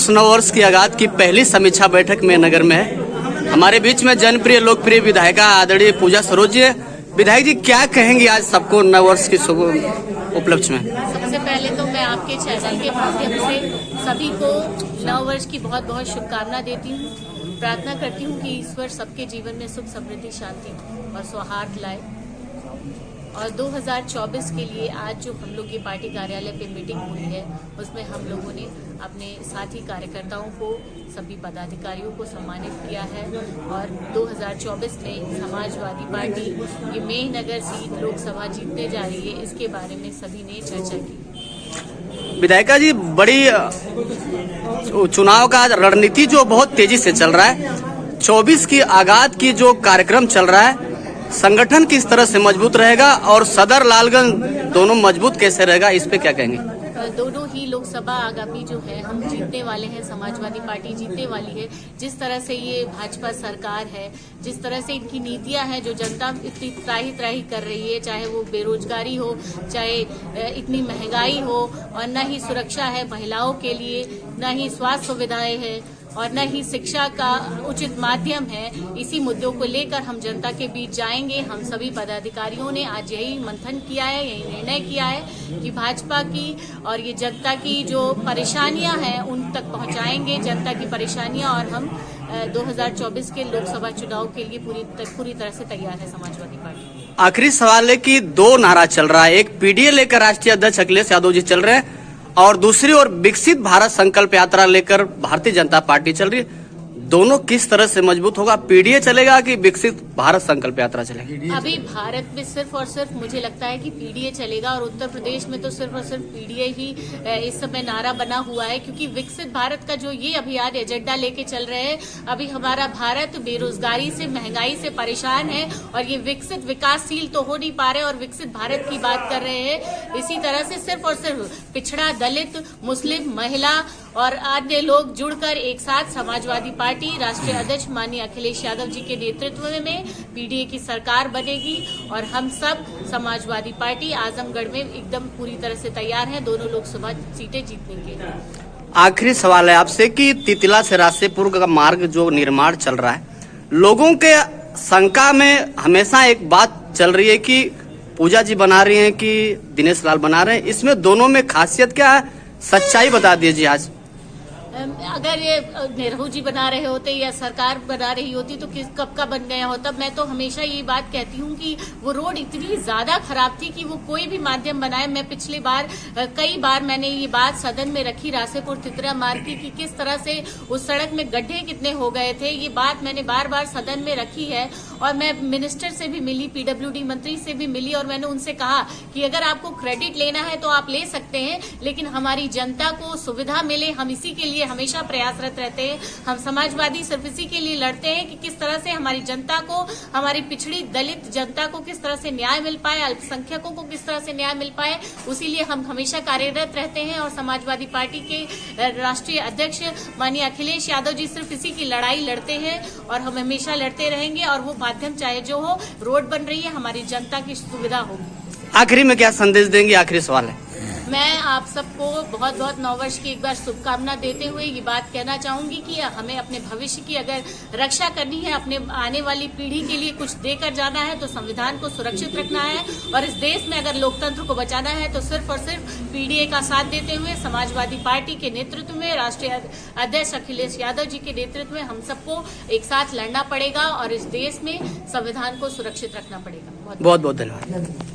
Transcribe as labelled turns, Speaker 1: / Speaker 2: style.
Speaker 1: इस नव वर्ष की आगाज की पहली समीक्षा बैठक में नगर में है। हमारे बीच में जनप्रिय लोकप्रिय विधायिका आदरणीय पूजा सरोज जी। विधायक जी, क्या कहेंगी आज सबको नव वर्ष की शुभ उपलक्ष्य में?
Speaker 2: सबसे पहले तो मैं आपके चैनल के माध्यम से सभी को नव वर्ष की बहुत बहुत शुभकामना देती हूँ। प्रार्थना करती हूँ कि ईश्वर सबके जीवन में सुख समृद्धि शांति और सौहार्द लाए। और 2024 के लिए आज जो हम लोग ये पार्टी कार्यालय पे मीटिंग हुई है, उसमें हम लोगों ने अपने साथी कार्यकर्ताओं को, सभी पदाधिकारियों को सम्मानित किया है। और 2024 में समाजवादी पार्टी ये मेहनगर सीट लोकसभा जीतने जा रही है, इसके बारे में सभी ने चर्चा की।
Speaker 1: विधायिका जी, बड़ी चुनाव का रणनीति जो बहुत तेजी से चल रहा है, 24 की आगाज की जो कार्यक्रम चल रहा है, संगठन किस तरह से मजबूत रहेगा और सदर लालगंज दोनों मजबूत कैसे रहेगा, इस पे क्या कहेंगे?
Speaker 2: दोनों ही लोकसभा आगामी जो है हम जीतने वाले हैं, समाजवादी पार्टी जीतने वाली है। जिस तरह से ये भाजपा सरकार है, जिस तरह से इनकी नीतियां हैं, जो जनता इतनी त्राही त्राही कर रही है, चाहे वो बेरोजगारी हो, चाहे इतनी महंगाई हो, और न ही सुरक्षा है महिलाओं के लिए, न ही स्वास्थ्य सुविधाएं है, और न ही शिक्षा का उचित माध्यम है। इसी मुद्दों को लेकर हम जनता के बीच जाएंगे। हम सभी पदाधिकारियों ने आज यही मंथन किया है, यही निर्णय किया है कि भाजपा की और ये जनता की जो परेशानियां हैं उन तक पहुंचाएंगे जनता की परेशानियां। और हम 2024 के लोकसभा चुनाव के लिए पूरी तरह से तैयार है समाजवादी पार्टी।
Speaker 1: आखिरी सवाल है कि दो नारा चल रहा है, एक पीडीए लेकर राष्ट्रीय अध्यक्ष अखिलेश यादव जी चल रहे हैं और दूसरी ओर विकसित भारत संकल्प यात्रा लेकर भारतीय जनता पार्टी चल रही है। दोनों किस तरह से मजबूत होगा? पीडीए चलेगा कि विकसित भारत संकल्प यात्रा चलेगी?
Speaker 2: अभी भारत में सिर्फ और सिर्फ मुझे लगता है कि पीडीए चलेगा, और उत्तर प्रदेश में तो सिर्फ और सिर्फ पीडीए ही इस समय नारा बना हुआ है। क्योंकि विकसित भारत का जो ये अभियान एजेंडा लेके चल रहे हैं, अभी हमारा भारत बेरोजगारी से, महंगाई से परेशान है, और ये विकसित विकासशील तो हो नहीं पा रहे और विकसित भारत की बात कर रहे हैं। इसी तरह से सिर्फ और सिर्फ पिछड़ा, दलित, मुस्लिम, महिला और अन्य लोग जुड़कर एक साथ समाजवादी पार्टी राष्ट्रीय अध्यक्ष माननीय अखिलेश यादव जी के नेतृत्व में पीडीए की सरकार बनेगी। और हम सब समाजवादी पार्टी आजमगढ़ में एकदम पूरी तरह से तैयार हैं दोनों लोकसभा सीटें जीतने के।
Speaker 1: आखिरी सवाल है आपसे कि तितला से रास्तेपुर का मार्ग जो निर्माण चल रहा है, लोगों के शंका में हमेशा एक बात चल रही है कि पूजा जी बना रही हैं कि दिनेश लाल बना रहे हैं, इसमें दोनों में खासियत क्या है? सच्चाई बता दीजिए आज।
Speaker 2: अगर ये नेहरू जी बना रहे होते या सरकार बना रही होती तो कब का बन गया होता। मैं तो हमेशा ये बात कहती हूँ कि वो रोड इतनी ज्यादा खराब थी कि वो कोई भी माध्यम बनाए। मैं पिछली बार कई बार मैंने ये बात सदन में रखी, रासेपुर तितरा मार्ग की, कि किस तरह से उस सड़क में गड्ढे कितने हो गए थे। ये बात मैंने बार बार सदन में रखी है, और मैं मिनिस्टर से भी मिली, पीडब्ल्यूडी मंत्री से भी मिली, और मैंने उनसे कहा कि अगर आपको क्रेडिट लेना है तो आप ले सकते हैं, लेकिन हमारी जनता को सुविधा मिले, हम इसी के लिए हमेशा प्रयासरत रहते हैं। हम समाजवादी सिर्फ इसी के लिए लड़ते हैं कि किस तरह से हमारी जनता को, हमारी पिछड़ी दलित जनता को किस तरह से न्याय मिल पाए, अल्पसंख्यकों को किस तरह से न्याय मिल पाए। उसीलिए हम हमेशा कार्यरत रहते हैं। और समाजवादी पार्टी के राष्ट्रीय अध्यक्ष माननीय अखिलेश यादव जी सिर्फ इसी की लड़ाई लड़ते हैं, और हम हमेशा लड़ते रहेंगे। और वो माध्यम चाहे जो हो, रोड बन रही है, हमारी जनता की सुविधा होगी।
Speaker 1: आखिरी में क्या संदेश देंगे? आखिरी सवाल है।
Speaker 2: मैं आप सबको बहुत बहुत नववर्ष की एक बार शुभकामना देते हुए ये बात कहना चाहूंगी कि हमें अपने भविष्य की अगर रक्षा करनी है, अपने आने वाली पीढ़ी के लिए कुछ देकर जाना है, तो संविधान को सुरक्षित रखना है। और इस देश में अगर लोकतंत्र को बचाना है तो सिर्फ और सिर्फ पीडीए का साथ देते हुए समाजवादी पार्टी के नेतृत्व में, राष्ट्रीय अध्यक्ष अखिलेश यादव जी के नेतृत्व में हम सबको एक साथ लड़ना पड़ेगा और इस देश में संविधान को सुरक्षित रखना पड़ेगा।
Speaker 1: बहुत बहुत धन्यवाद।